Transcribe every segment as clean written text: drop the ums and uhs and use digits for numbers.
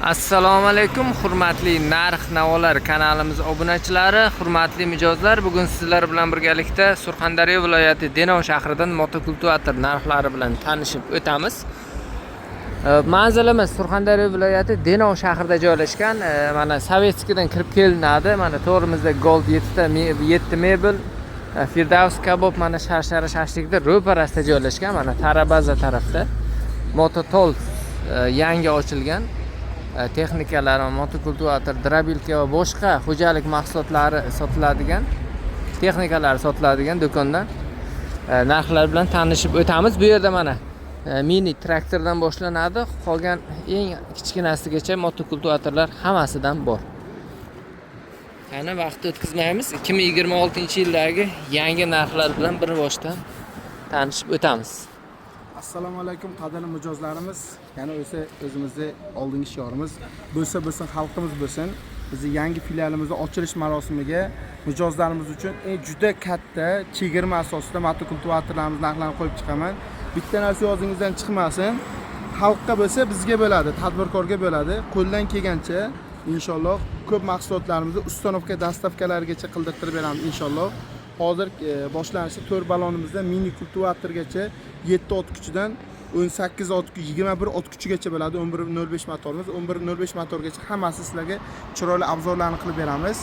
Assalomu alaykum, hurmatli Narx Navolar kanalimiz obunachilari, hurmatli mijozlar. Bugun sizlar bilan birgalikda Surxondaryo viloyati Denov shahridan motokultivator narxlari bilan tanishib o'tamiz. Manzilimiz Surxondaryo viloyati Denov shahrida joylashgan. Mana Sovetskidan kirib kelinadi. Mana to'g'rimizda Gold 7 mebel, Firdavs kabob, mana Sharshara shashlikda ro'parasida joylashgan. Mana Tarabaza tarafda Mototol yangi ochilgan. Texnikalar, motokultivator, drabilka va boshqa xo'jalik mahsulotlari sotiladigan, texnikalar sotiladigan do'kondan narxlar bilan tanishib o'tamiz. Bu yerda mana mini traktordan boshlanadi, qolgan eng kichkinasigacha motokultivatorlar hammasidan bor. Qani vaqt o'tkazmaymiz, 2026-yildagi yangi narxlar bilan bir boshdan tanishib o'tamiz. Assalomu alaykum qadrli mijozlarimiz. Yana o'zimizni oldingi shiorimiz bo'lsin xalqimiz bo'lsin. Bizning yangi filialimizning ochilish marosimiga mijozlarimiz uchun juda katta chegirma asosida motokultivatorlarimiz narxlarini qo'yib chiqaman. Bitta narsa yozingizdan chiqmasin. Xalqqa bo'lsa bizga bo'ladi, tadbirkorga bo'ladi. Qo'ldan kelgancha inshaalloh ko'p mahsulotlarimizni ustanovka dastavkalarigacha qildirib beramiz inshaalloh. Hozir boshlanishi 4 balonimizda mini kultivatorgacha 7 ot kuchidan 18 ot, 21 ot kuchigacha bo'ladi. 11.05 motorimiz, 11.05 motorgacha hammasi sizlarga chiroyli obzorlarni qilib beramiz.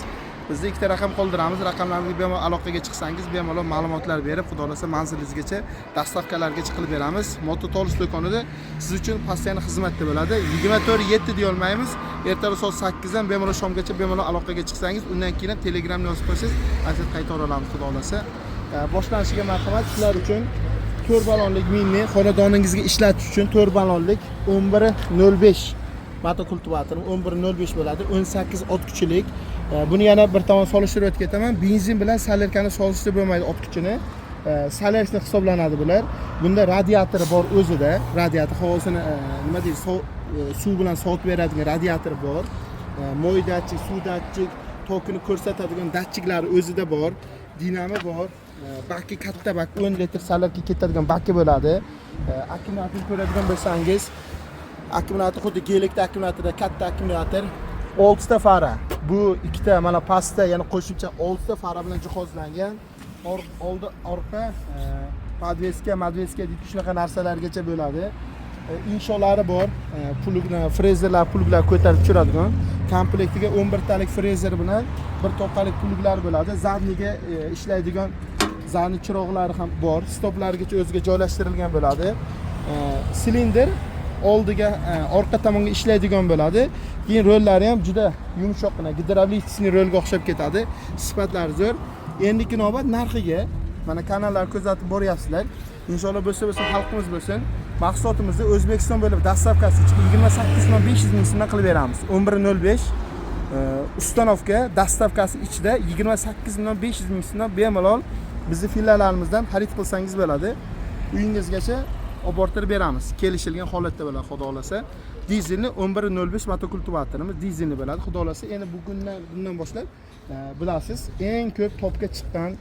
Bizda ikkita raqam qoldiramiz. Raqamlarga bemalol aloqaga chiqsangiz, bemalol ma'lumotlar berib, xudo xolasa manzilingizgacha, dastavkalargacha qilib beramiz. Mototolus do'konida siz uchun postoyanli xizmatda bo'ladi. 24/7 deya olmaymiz. Ertaga soat 8 dan bemalol shomgacha bemalol aloqaga chiqsangiz, undan keyin Telegramni yozib qo'ysangiz, aytib qayta olamiz, xudo xolasa. Boshlanishiga marhamat. Sizlar uchun 4 balonlik mini xonadoningizga ishlatish uchun 4 balonlik 11.05 motokultivatorim 11.05 bo'ladi. 18 ot kuchilik. Buni yana bir tomon solishtirib o'tib ketaman. Benzin bilan solerkani solishtirib bo'lmaydi ot kuchini. Solersni hisoblanadi bular. Bunda radiatori bor o'zida. Radiator havosini nima deydi, suv bilan sovutib beradigan radiatori bor. Moy datchik, suv datchik, tokini ko'rsatadigan datchiklari o'zida bor. Dinamo bor. Baki katta bak, 10 litr solerga ketadigan baki bo'ladi. Akkumulyatorni ko'radigan bo'lsangiz, akkumulyator xuddi gelikda akkumulyatorda katta akkumulyator. 6 ta fara. Bu ikkita mana pastda yana qo'shimcha 6 ta fara bilan jihozlangan. Oldi orqa podveska deydi, shunaqa narsalargacha bo'ladi. Insholari bor. Frezerlar, pluglar ko'tarib tushiradigan. Komplektiga 11 talik frezer bilan bir to'pqalik pluglar bo'ladi. Zadniga ishlaydigan zarni chiroqlari ham bor. Stoplargacha o'ziga joylashtirilgan bo'ladi. Silindr oldiga, orqa tomonga ishlaydigan bo'ladi. Keyin rollari ham juda yumshoqqina, gidravlический rolga o'xshab ketadi. Sifatlari zo'r. Endiki navbat narxiga. Mana kanallar kuzatib boryapsizlar. Inshaalloh bo'lsa xalqimiz bo'lsin. Mahsulotimizni O'zbekiston bo'lib dastavkasi uchun 28.500 ming so'mdan qilib beramiz. 11.05 ustanovka dastavkasi ichida 28.500 ming so'mdan bemalol bizni filiallarimizdan xarid qilsangiz bo'ladi. Uyingizgacha olib borib beramiz. Kelishilgan holatda bo'ladi, xudo xolasa. Dizelni 11.05 motokultivatorimiz dizelni bo'ladi, xudo xolasa. Endi bundan boshlab bilasiz, eng ko'p topga chiqqan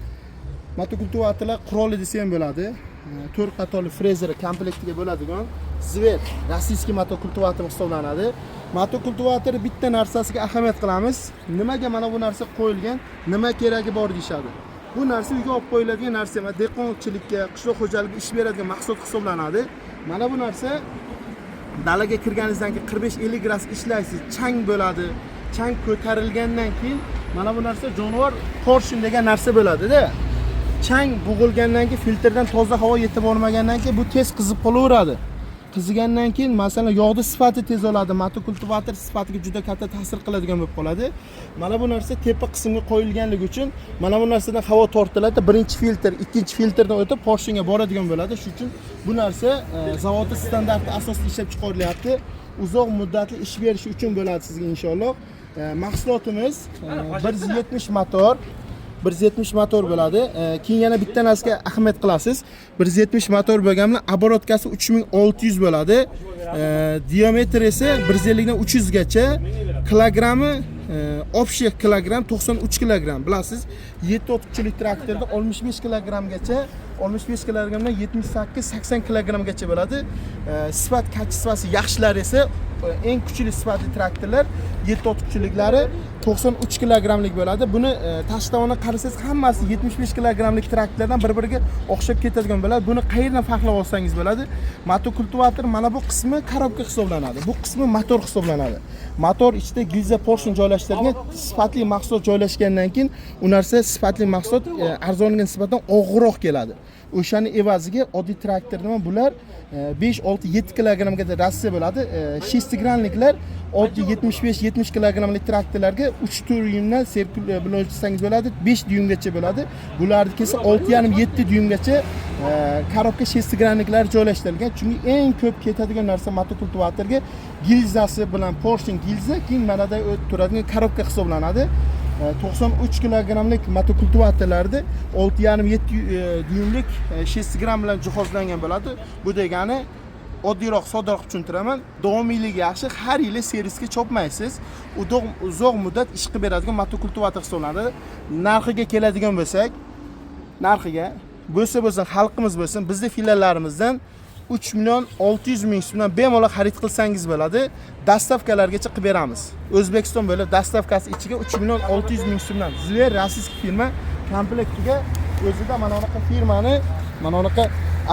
motokultivatorlar quroli desa ham bo'ladi. 4 qatorli frezer komplektiga bo'ladigan Zvet rossiyskiy motokultivator hisoblanadi. Motokultivator bitta narsasiga ahamiyat qilamiz. Nimaga mana bu narsa qo'yilgan, nima keragi bor deyshadi. Bu narsa uyga olib qo'yiladigan narsa emas, dehqonchilikka, qishloq xo'jaligida ish beradigan mahsulot hisoblanadi. Mana bu narsa dalaga kirganingizdan keyin 45-50 gradus ishlaysiz, chang bo'ladi. Chang ko'tarilgandan keyin mana bu narsa jonivor porshin degan narsa bo'ladi-da. Chang bug'ilgandan keyin filtrdan toza havo yetib olmagandan keyin bu tez qizib qolaveradi. Qizigandan keyin masalan yog'ni sifati tez oladi, motokultivator sifatiga juda katta ta'sir qiladigan bo'lib qoladi. Mana bu narsa tepa qismga qo'yilganligi uchun mana bu narsadan havo tortiladi, birinchi filtr, ikkinchi filtrdan o'tib porshinga boradigan bo'ladi. Shuning uchun bu narsa zavod standarti asosida ishlab chiqarilyapti. Uzoq muddatli ish berishi uchun bo'ladi sizga inshaalloh. Mahsulotimiz 170 motor 170 motor bo'ladi. Keyin yana bitta narsaga ahamiyat qilasiz. 170 motor bo'lganda oborotkasi 3600 bo'ladi. Diametri esa 150 dan 300 gacha. Kilogrammi общий kilogram 93 kilogram. Bilasiz, 7 ot kuchli traktorda 65 kilogramgacha 65 kilogramdan 78-80 kilogramgacha bo'ladi. Sifat kachestvasi yaxshilari esa eng kuchli sifatli traktorlar 7 ot kuchliklari 93 kilogramlik bo'ladi. Buni tashqi tomonidan qarasangiz hammasi 75 kilogramlik traktorlardan bir-biriga o'xshab ketadigan bo'ladi. Buni qayerdan farqlab olsangiz bo'ladi? Motokultivator mana bu qismi korobka hisoblanadi. Bu qismi motor hisoblanadi. Motor ichida gilza portion joylashtirilgan sifatli mahsulot joylashgandan keyin u narsa sifatli mahsulot arzonga nisbatan og'irroq keladi. O'shani evaziga oddiy traktor nima bular 5, 6, 7 kilogramgacha rassiya bo'ladi. Shestigranliklar oddiy 75-70 kilogramlik traktorlarga 3 dyuymdan sirkul bilan o'lchsangiz bo'ladi, 5 dyuymgacha bo'ladi. Bularniki esa 6,5-7 dyuymgacha korobka shestigranliklar joylashtirilgan. Chunki eng ko'p ketadigan narsa motokultivatorga gilzasi bilan portion gilza, keyin mana da turadigan korobka hisoblanadi. 93 kilogramlik motokultivatorlarda 6,5-7 dyuymlik shestigram bilan jihozlangan bo'ladi. Bu degani oddiyroq, soddoroq tushuntiraman. Davomiyligi yaxshi, har yili servisga chopmaysiz. Uzoq muddat ish qilib beradigan motokultivator hisoblanadi. Narxiga keladigan bo'lsak, narxiga bo'lsa xalqimiz bo'lsin, bizning filiallarimizdan 3 million 600 ming so'mdan bemalol xarid qilsangiz bo'ladi. Dastavkalargacha qilib beramiz. O'zbekiston bo'ylab dastavkasi ichiga 3 million 600 ming so'mdan. Zver rossiyskiy firma komplektiga o'zida mana bunaqa firmani, mana bunaqa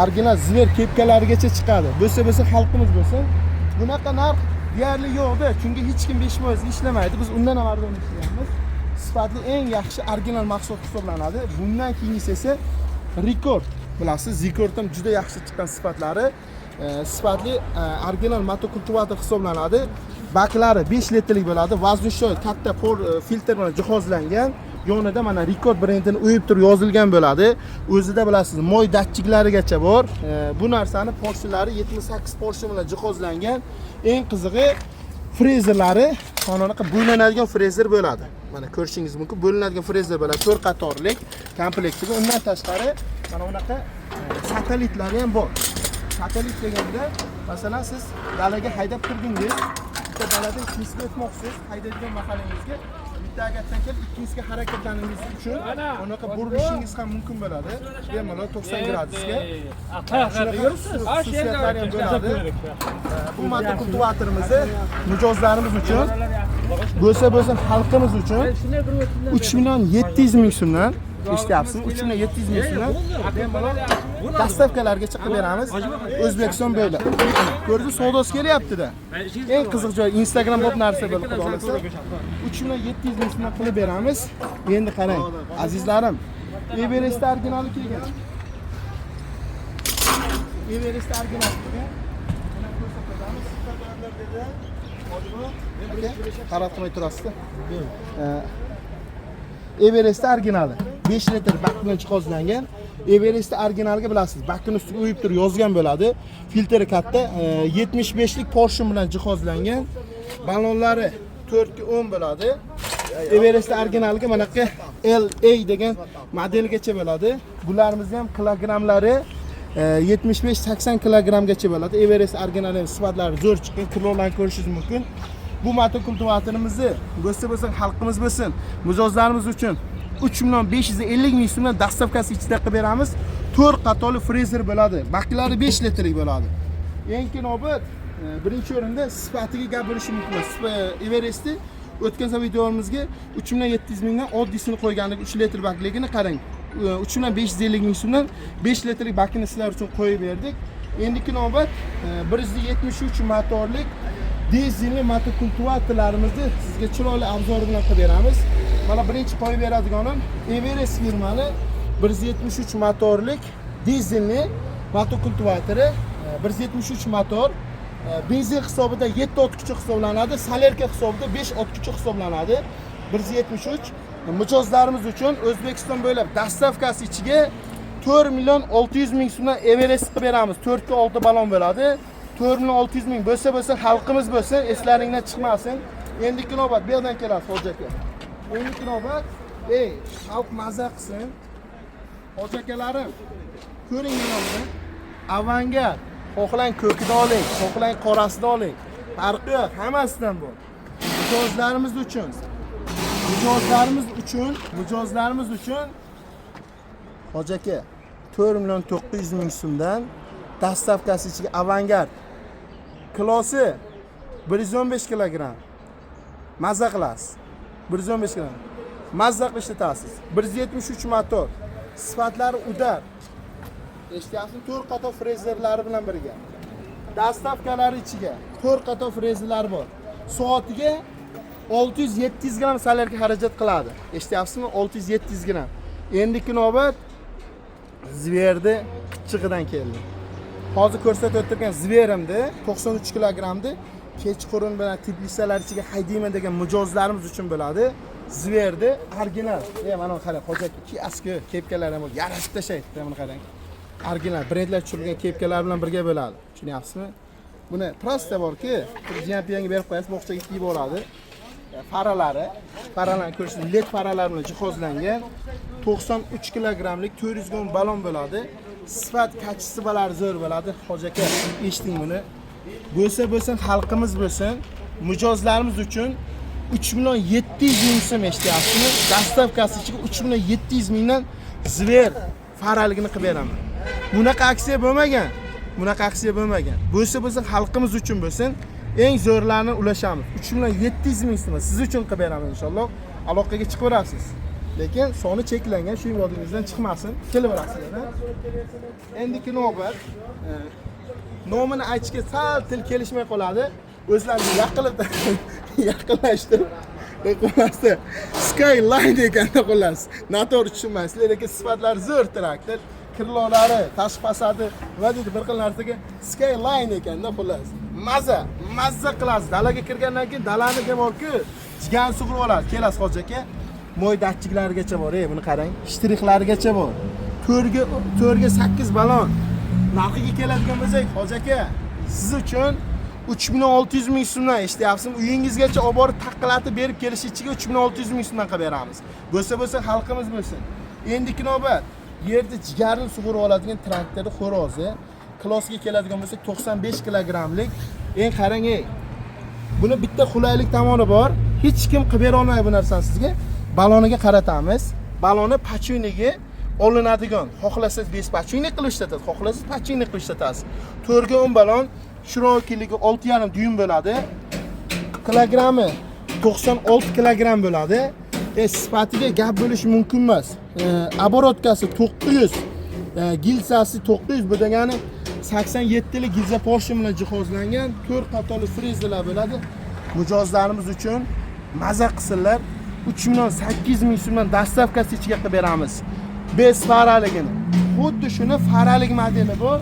original Zver kepkalarigacha chiqadi. Bo'lsa xalqimiz bo'lsin. Bunaqa narx deyarli yo'qda, chunki hech kim 5% ishlamaydi. Biz undan ham arzon ishlaymiz. Sifatli eng yaxshi original mahsulot hisoblanadi. Bundan keyingisi esa rekord. Bilasiz, Zikord ham juda yaxshi chiqqan sifatlari. Sifatli original motokultivator hisoblanadi. Baklari 5 litrlik bo'ladi. Воздушный katta filtr bilan jihozlangan. Yonida mana Rekord brendini o'yib turib yozilgan bo'ladi. O'zida bilasiz, moy datchiklarigacha bor. Bu narsani porsionlari 78 porsion bilan jihozlangan. Eng qizig'i frezerlari mana bunaqa bo'linadigan frezer bo'ladi. Mana ko'rishingiz mumkin, bo'linadigan frezer bo'ladi, 4 qatorlik komplektiga. Undan tashqari mana bunaqa satelitlari ham bor. Satelit deganda, masalan, siz dalaga haydab kirdingiz, bitta dalada ikkinchisiga o'tmoqsiz, haydaydigan mahalangizga bitta agatdan kelib ikkinchisiga harakatlanishingiz uchun unaqa burilishingiz ham mumkin bo'ladi. Bemalol 90 gradusga. Xususiyatlari ham bo'ladi. Bu motokultivatorimizni mijozlarimiz uchun, bo'lsa xalqimiz uchun 3 million 700 ming so'mdan eshityapsiz, 3 million 700 ming so'mdan bemalol dastavkalarga chiqib beramiz. O'zbekiston bo'ylab. Ko'rdingiz, savdosi kelyapti-da. Eng qiziq joy Instagram bot narsa bo'lib qolsa, 3 million 700 ming so'mdan qilib beramiz. Endi qarang, azizlarim, Everest originali kelgan. Everest originali kelgan. Qarab qilmay turasizda. Everest originali 5 litr bak bilan jihozlangan. Everest originaliga bilasiz, bakning ustiga o'yib turib yozgan bo'ladi. Filtri katta, 75lik portion bilan jihozlangan. Ballonlari 4-10 bo'ladi. Everest originaliga mana bu LA degan modelgacha bo'ladi. Bularimiz ham kilogramlari 75-80 kilogramgacha bo'ladi. Everest originali sifatlari zo'r chiqqan, kilolarni ko'rishingiz mumkin. Bu motokultivatorimizni bo'lsa xalqimiz bo'lsin, mijozlarimiz uchun 3 million 550 ming so'mdan dastavkasi ichida qilib beramiz. 4 qatorli frezer bo'ladi. Baklari 5 litrlik bo'ladi. Eng inobat birinchi o'rinda sifatiga gap bo'lishi mumkin. Everestni o'tgan videomizga 3 million 700 mingdan oddiysini qo'ygandik, 3 litr bakligini qarang. 3 million 550 ming so'mdan 5 litrlik bakini sizlar uchun qo'yib berdik. Endi inobat 173 motorlik dizelli motokultivatorlarimizni sizga chiroyli obzor bilan qilib beramiz. Mana birinchi qo'yib beradiganim Everest firmani 173 motorlik dizelli motokultivatori, 173 motor, benzin hisobida 7 ot kuchi hisoblanadi, solerka hisobida 5 ot kuchi hisoblanadi. 173 mijozlarimiz uchun O'zbekiston bo'ylab dastavkasi ichiga 4 million 600 ming so'mdan Everest qilib beramiz. 4 ga 6 ballon bo'ladi. 4 million 600 ming bo'lsa xalqimiz bo'lsin, eslaringdan chiqmasin. Endi inobat bu yerdan keladi Hoji aka. Endi inobat, xalq maza qilsin. Hoji akalarim, ko'ring buni. Avangard, xohlang ko'kida oling, xohlang qorasida oling. Farqi yo'q, hammasidan bor. Mijozlarimiz uchun Hoji aka 4 million 900 ming so'mdan dastavkasi ichiga Avangard Klosi 115 kilogramm. Mazza qilasiz. 115 kilogramm. Mazza qilib ishlatasiz. 173 motor. Sifatlari udar. Eshityapsizmi? 4 qator frezerlari bilan birga. Dastavkalari ichiga 4 qator frezerlar bor. Soatiga 600-700 gramm salarga xarajat qiladi. Eshityapsizmi? 600-700 gramm. Endiki navbat Zverdi qichig'idan keldi. Hozir ko'rsatib o'tirgan Zverimda 93 kilogramda kechqurun bilan teplitsalar ichiga haydayman degan mijozlarimiz uchun bo'ladi. Zverdi original. Mana qarang, hojatga kiyaski kepkalar ham yarashib tashlaydi. Mana qarang. Original brendlar tushirilgan kepkalar bilan birga bo'ladi. Tushunyapsizmi? Buni prosta borki, jampianga berib qo'yasiz, bog'chaga kiyib oladi. Faralarni ko'rishsiz, led faralar bilan jihozlangan 93 kilogramlik 400 gramm balon bo'ladi. Sifat kachisibalari zo'r bo'ladi. Hojaka, eshiting buni. Bo'lsa xalqimiz bo'lsin, mijozlarimiz uchun 3.700.000 so'm eshityapsizmi? Dastavkasi ichiga 3.700.000 mingdan Zver faraligini qilib beraman. Bunaqa aksiya bo'lmagan. Bo'lsa xalqimiz uchun bo'lsin, eng zo'rlarini ulashamiz. 3.700.000 so'm siz uchun qilib beraman inshaalloh. Aloqaga chiqaverasiz. Lekin soni cheklangan, shu yodingizdan chiqmasin. Kelaverasizlar. Endiki navbat nomini aytishga sal til kelishmay qoladi. O'zlarini yaqinlashtirib qo'ymasdi. Skyline ekanda qo'lasiz. Noto'g'ri tushunmaysizlar, lekin sifatlari zo'r traktor. Kirlolari, tashqi fasadi va deydi bir xil narsaga Skyline ekanda qo'lasiz. Mazza qilasiz. Dalaga kirgandan keyin dalani demoqki, jigan sug'urib oladi. Kelasiz hoji aka. Mo'y datchiklarigacha bor, buni qarang. Shtrixlarigacha bor. To'rga 8 balon. Narxiga keladigan bo'lsak, hoji aka, siz uchun 3.600.000 so'mdan eshityapsizmi? Uyingizgacha olib borib taqqilatib berib kelish ichiga 3.600.000 so'mdan qilib beramiz. Bo'lsa xalqimiz bo'lsin. Endiki navbat yerda jigarni sug'urib oladigan traktorni xo'rozi. Klassga keladigan bo'lsak 95 kilogramlik. Qarang, buni bitta qulaylik tomoni bor. Hech kim qilib bera olmaydi bu narsani sizga. Baloniga qaratamiz. Baloni pachuniga olinadigan. Xohlasangiz bez pachuni qilib ishlatasiz, xohlasangiz pachuni qilib ishlatasiz. 4 ga 10 balon, shirokiligi 6,5 dyum bo'ladi. Kilogrammi 96 kilogram bo'ladi. Sifatiga gap bo'lish mumkin emas. Обороткasi 900, gilsasi 900, bu degani 87 lik gilza Porsche bilan jihozlangan 4 qatorli frezerlar bo'ladi. Mijozlarimiz uchun maza qilsinlar. 3.800.000 so'mdan dastavkasi ichiga qilib beramiz. Bez faraligini. Xuddi shuni faralik modeli bor.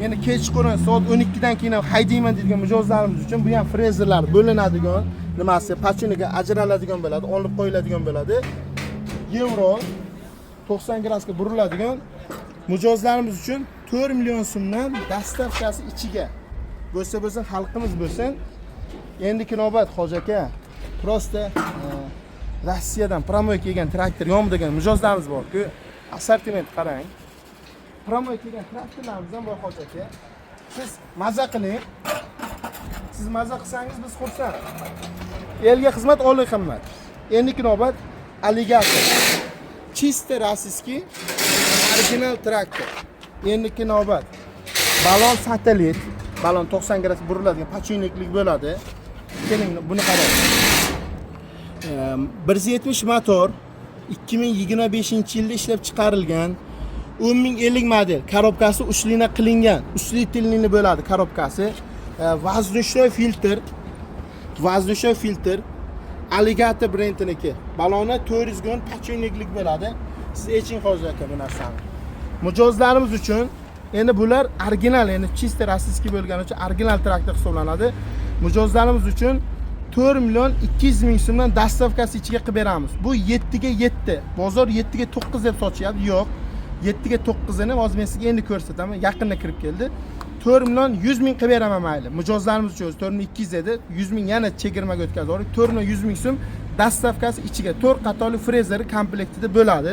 Endi kechqurun soat 12 dan keyin haydayman degan mijozlarimiz uchun bu ham frezerlar bo'linadigan, nimasi pachuniga ajraladigan bo'ladi, olib qo'yiladigan bo'ladi. Yevro 90 gradusga buriladigan mijozlarimiz uchun 4 million so'mdan dastavkasi ichiga. Bo'lsa xalqimiz bo'lsin. Endiki navbat hoji aka, prosta Rossiyadan promoy kelgan traktor yomdigan mijozlarimiz bor-ku, assortiment qarang. Promoy kelgan traktorlarimiz ham bor hoji aka. Siz maza qiling. Siz maza qilsangiz biz xursand. Elga xizmat, oliy qimmat. Endiki navbat Alligator. Chiste rossiyskiy original traktor. Endiki navbat balon satelit. Balon 90 gradus buriladigan pachunliklik bo'ladi. Keling, buni qarang. 170 motor 2025-yilda ishlab chiqarilgan 10.050 model. Korobkasi ushlina qilingan. Uslitilni bo'ladi korobkasi. Vaznushoy filtr. Alligator brendiniki. Baloni 400 gramm pachunliklik bo'ladi. Siz eching hozir aka bu narsani. Mijozlarimiz uchun endi bular original, endi chiste rossiyskiy bo'lgani uchun original traktor hisoblanadi. Mijozlarimiz uchun 4.200.000 so'mdan dastavkasi ichiga qilib beramiz. Bu 7 ga 7. Bozor 7 ga 9 deb sotishadi. Yo'q. 7 ga 9 ni hozir men sizga endi ko'rsataman. Yaqinda kirib keldi. 4.100.000 qilib beraman mayli. Mijozlarimiz uchun 4.200 edi. 100.000 yana chegirmaga o'tkazib yubordik. 4.100.000 so'm dastavkasi ichiga 4 qatorli frezeri komplektida bo'ladi.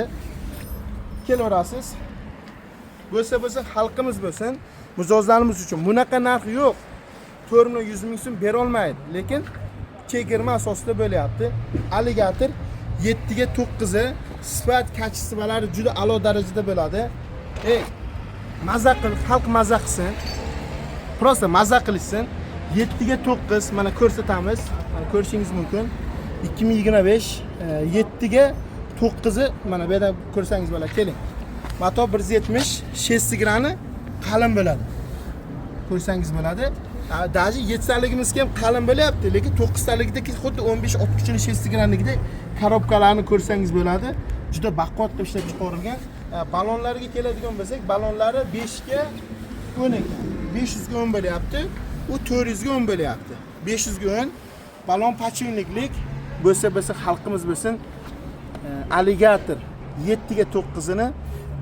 Kelaverasiz. Bo'lsa xalqimiz bo'lsin, mijozlarimiz uchun bunaqa narx yo'q. 4.100.000 so'm bera olmaydi, lekin chegirma asosida bo'lyapti. Alligator 7 ga 9 sifat kachisibalari juda a'lo darajada bo'ladi. Maza qil, xalq maza qilsin. Prosta maza qilsin. 7 ga 9 mana ko'rsatamiz. Mana ko'rishingiz mumkin. 2025 7 ga 9 mana bu yerda ko'rsangiz bo'ladi. Keling. Motor 170, shessigirani qalin bo'ladi. Ko'rsangiz bo'ladi. Daji 7 taligimiz ham qalin bo'lyapti, lekin 9 taligidagi xuddi 15-60 kuchli shessigiraniligidek korobkalarni ko'rsangiz bo'ladi. Juda baquvvat qilib ishlab chiqarilgan. Balonlarga keladigan bo'lsak, balonlari 5 ga 10 ekan. 500 ga 10 bo'lyapti. U 400 ga 10 bo'lyapti. 500 ga 10 balon pachunliklik bo'lsa xalqimiz bo'lsin. Alligator 7 ga 9 ni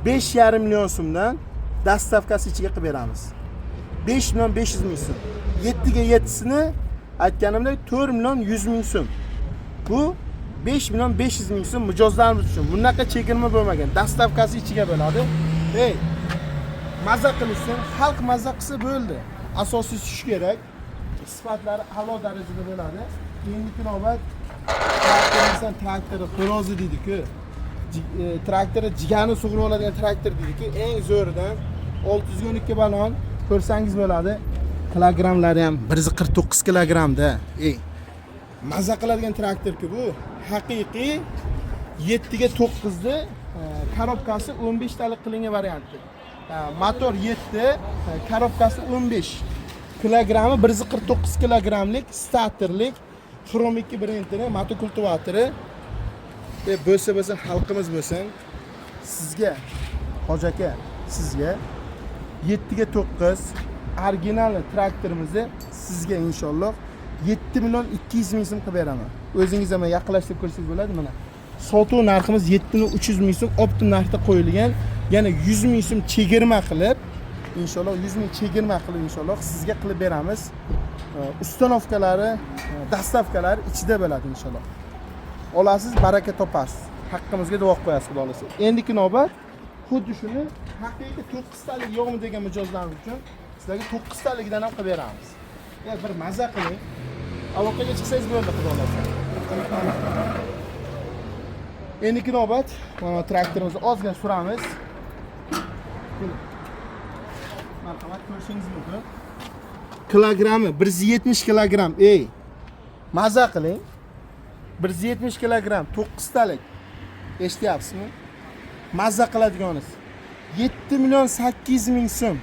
5,5 million so'mdan dastavkasi ichiga qilib beramiz. 5 million 500 ming so'm. 7 ga 7sini aytganimdek 4 million 100 ming so'm. Bu 5 million 500 ming so'm mijozlarimiz uchun. Bunaqa chegirma bo'lmagan. Dastavkasi ichiga bo'ladi. Ey, mazza qilsin, xalq mazza qilsa bo'ldi. Asosiy tush kerak. Sifatlari a'lo darajada bo'ladi. Keyingi navbat traktori xo'rozi deydi-ku. Traktori jigani sug'urib oladigan traktor deydi-ku, eng zo'ridan 612 balon ko'rsangiz bo'ladi. Kilogramlari ham 149 kilogramda. Ey, mazza qiladigan traktor-ku bu. Haqiqiy 7 ga 9 ni korobkasi 15 talik qilingan varianti. Motor 7, korobkasi 15. Kilogrammi 149 kilogramlik statorlik Chrome 2 brendini motokultivatori bo'lsa xalqimiz bo'lsin. Sizga Hoji aka, sizga 7 ga 9 original traktorimizni sizga inshaalloh 7 million 200 ming so'm qilib beraman. O'zingiz ham yaqinlashtirib ko'rsangiz bo'ladi mana. Sotuv narximiz 7 million 300 ming so'm optim narxda qo'yilgan. Yana 100 ming so'm chegirma qilib, inshaalloh 100 ming chegirma qilib inshaalloh sizga qilib beramiz. Ustanovkalari, dastavkalari ichida bo'ladi inshaalloh. Olasiz, baraka topasiz. Haqqimizga duo qo'yasiz, xudo xolasa. Endiki navbat xuddi shuni haqiqiy 9 talik yo'qmi degan mijozlarimiz uchun sizlarga 9 taligidan ham qilib beramiz. Bir mazza qiling. Aloqaga chiqsangiz bo'ladi, xudo xolasa. Endiki navbat mana traktorimizni ozgina suramiz. Marhamat, ko'rishingiz mumkin. Kilogrammi 170 kilogram. Ey, mazza qiling. 170 kilogram 9 talik. Eshityapsizmi? Mazza qiladiganiz 7 million 800 ming so'm.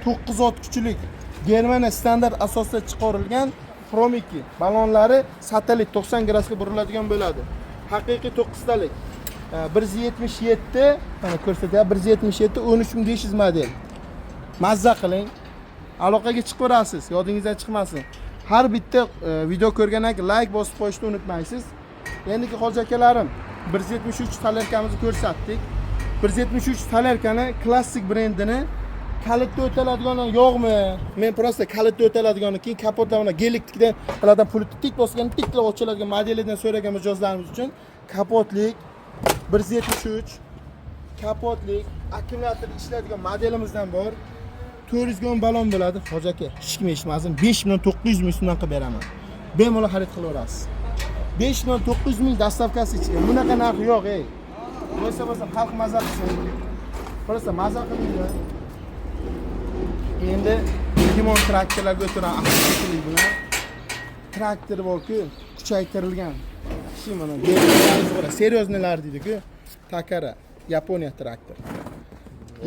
9 ot kuchlik Germaniya standart asosida chiqarilgan Chrome 2 balonlari satelit 90 gradusga buriladigan bo'ladi. Haqiqiy 9 talik. 177, mana ko'rsatyapti, 177 13500 model. Mazza qiling. Aloqaga chiqib ko'rasiz, yodingizdan chiqmasin. Har bitta video ko'rgandan keyin like bosib qo'yishni unutmaysiz. Endiki Hoji akalarim 173 talerkamizni ko'rsatdik. 173 talerkani klassik brendini kalitda o'taladigan yo'qmi? Men prosta kalitda o'taladigan keyin kapotda mana geliktikda qiladan pulni tik bosgan tiklab ochiladigan modelidan so'ragan mijozlarimiz uchun kapotlik 173 kapotlik akkumulyator ishlaydigan modelimizdan bor. 400 ga 10 balon bo'ladi. Hoji aka, hech kim eshitmasin. 5 million 900 ming so'mdan qilib beraman. Bemalol xarid qilaverasiz. 5 million 900 ming dastavkasi ichiga. Bunaqa narxi yo'q, ey. Bo'lsa xalq mazza qilsin. Prosta mazza qilinglar. Endi limon traktorlarga o'tiran avtomatik bilan traktor bor-ku, kuchaytirilgan. Kishi mana seryoznlar deydi-ku. Takara, Yaponiya traktor.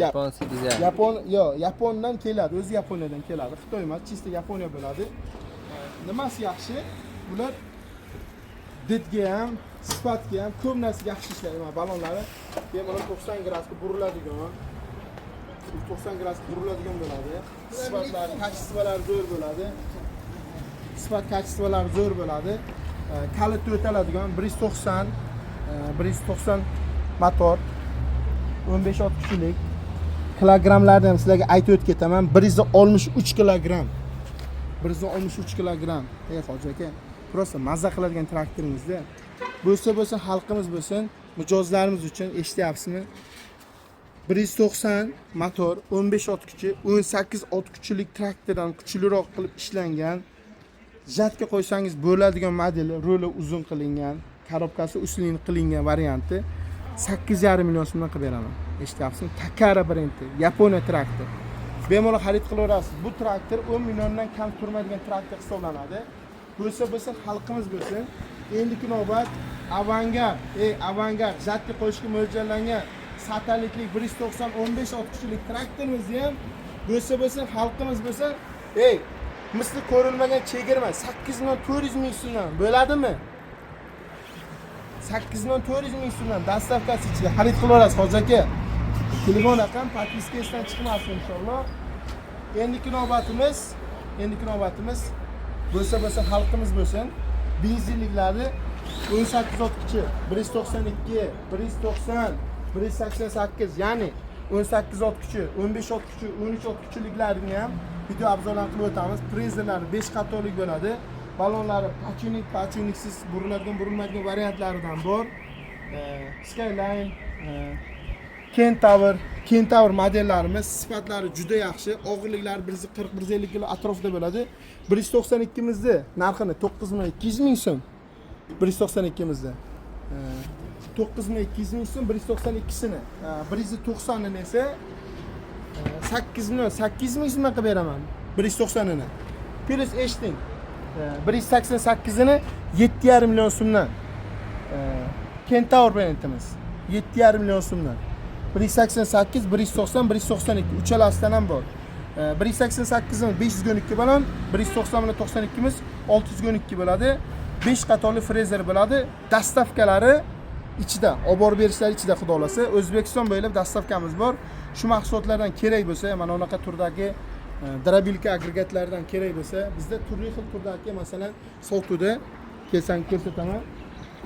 Yaponskiy dizayn. Yapondan keladi, o'zi Yaponiyadan keladi. Xitoy emas, chista Yaponiya bo'ladi. Nimasi yaxshi? Bular didga ham, sifatga ham ko'p narsaga yaxshi ishlaydi. Mana balonlari bemalol 90 gradusga buriladigan. 90 gradusga buriladigan bo'ladi. Sifatlari, kачестволari zo'r bo'ladi. Sifat kачестволari zo'r bo'ladi. Kalitda o'taladigan 190 motor 15 ot kuchlik. Kilogramlarni ham sizlarga aytib o'tib ketaman. 163 kilogram. 163 kilogram. Ey Hoji aka, prosta mazza qiladigan traktoringizda bo'lsa xalqimiz bo'lsin, mijozlarimiz uchun eshityapsizmi? 190 motor, 15 ot kuchi, 18 ot kuchlik traktordan kuchliroq qilib ishlangan. Jatga qo'ysangiz bo'ladigan modeli, roli uzun qilingan, korobkasi uslin qilingan varianti 8,5 million so'mdan qilib beraman. Eshityapsizmi? Takara brendi, Yaponiya traktor. bemalol xarid qilaverasiz. Bu traktor 10 milliondan kam turmaydigan traktor hisoblanadi. Bo'lsa xalqimiz bo'lsin. Endiki navbat Avangard, Avangard zatga qo'yishga mo'ljallangan satelitlik 190 15 otquchilik traktorimizni ham bo'lsa xalqimiz bo'lsa, misli ko'rilmagan chegirma 8 million 400 ming so'mdan bo'ladimi? 8 million 400 ming so'mdan dastavkasi ichida xarid qilaverasiz hozir aka. Telefon raqam podpiskasidan chiqmasin inshaalloh. Endiki navbatimiz bo'lsa xalqimiz bo'lsin. Benzinliklarni 18 otquchi, 192, 190, 188, ya'ni 18 otquchi, 15 otquchi, 13 otquchiliklarni ham video obzorlar qilib o'tamiz. Frezerlari 5 qatorlik bo'ladi. Balonlari pachuniksiz buriladigan, burilmaydigan variantlaridan bor. Skyline, Kentaur modellarimiz sifatlari juda yaxshi. Og'irliklari 140-150 kg atrofida bo'ladi. 192 mizni narxini 9200 ming so'm. 192 mizni 9200 ming so'm, 192sini 190 ni esa 8 million 800 ming so'mga qilib beraman. 190ni. Plus eshiting. 188ni 7,5 million so'mdan. Kentaur brendimiz 7,5 million so'mdan. 188, 190, 192 uchalasidan ham bor. 188 ni 512 balon, 190 bilan 92 miz 612 bo'ladi. 5 qatorli frezer bo'ladi. Dastavkalari ichida, olib borib berishlar ichida xudo xolasa. O'zbekiston bo'ylab dastavkamiz bor. Shu mahsulotlardan kerak bo'lsa, mana bunaqa turdagi drobilka agregatlardan kerak bo'lsa, bizda turli xil turdagi, masalan, sotuvda kelsang ko'rsataman.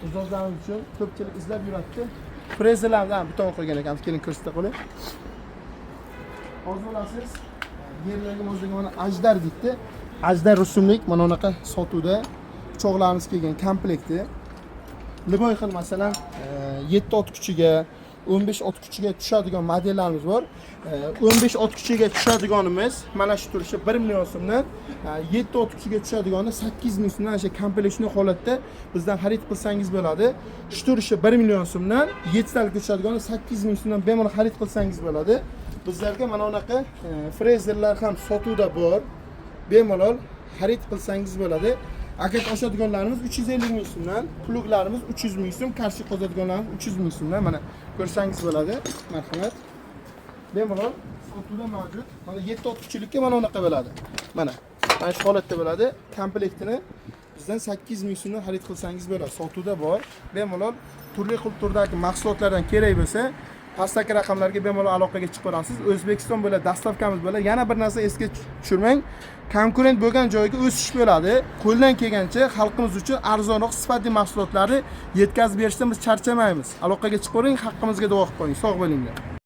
Mijozlarimiz uchun ko'pchilik izlab yuradi. Frezerlardan bitta qo'ygan ekanmiz. Keling ko'rsata qo'ying. Hozir olasiz. Yerlarga o'ziga mana Ajdar deydi. Ajdar rusumlik mana bunaqa sotuvda pichoqlarimiz kelgan komplekti. Liboy xil masalan 7 ot kuchiga, 15 ot kuchiga tushadigan modellarimiz bor. 15 ot kuchiga tushadiganimiz mana shu turishi 1 million so'mdan, 7 ot kuchiga tushadigani 8 ming so'mdan o'sha kompleksni holatda bizdan xarid qilsangiz bo'ladi. Shu turishi 1 million so'mdan, 7 talik tushadigani 8 ming so'mdan bemalol xarid qilsangiz bo'ladi. Bizlarga mana bunaqa frezerlar ham sotuvda bor. Bemalol xarid qilsangiz bo'ladi. Akat oshadiganlarimiz 350 ming so'mdan, pluglarimiz 300 ming so'm, qarshi qozadiganlarimiz 300 ming so'mdan mana ko'rsangiz bo'ladi. Marhamat. Bemalol sotuvda mavjud. Mana 7 ot kuchilikka mana bunaqa bo'ladi. Mana shu holatda bo'ladi. Komplektini bizdan 8 ming so'mdan xarid qilsangiz bo'ladi. Sotuvda bor. Bemalol turli xil turdagi mahsulotlardan kerak bo'lsa, pastdagi raqamlarga bemalol aloqaga chiqib olasiz. O'zbekiston bo'ylab dastavkamiz bo'ladi. Yana bir narsa esga tushirmang. Konkurent bo'lgan joyga o'sish bo'ladi. Qo'ldan kelgancha xalqimiz uchun arzonroq sifatli mahsulotlarni yetkazib berishdan biz charchamaymiz. Aloqaga chiqib oling, haqqimizga duo qilib qo'ying. Sog' bo'linglar.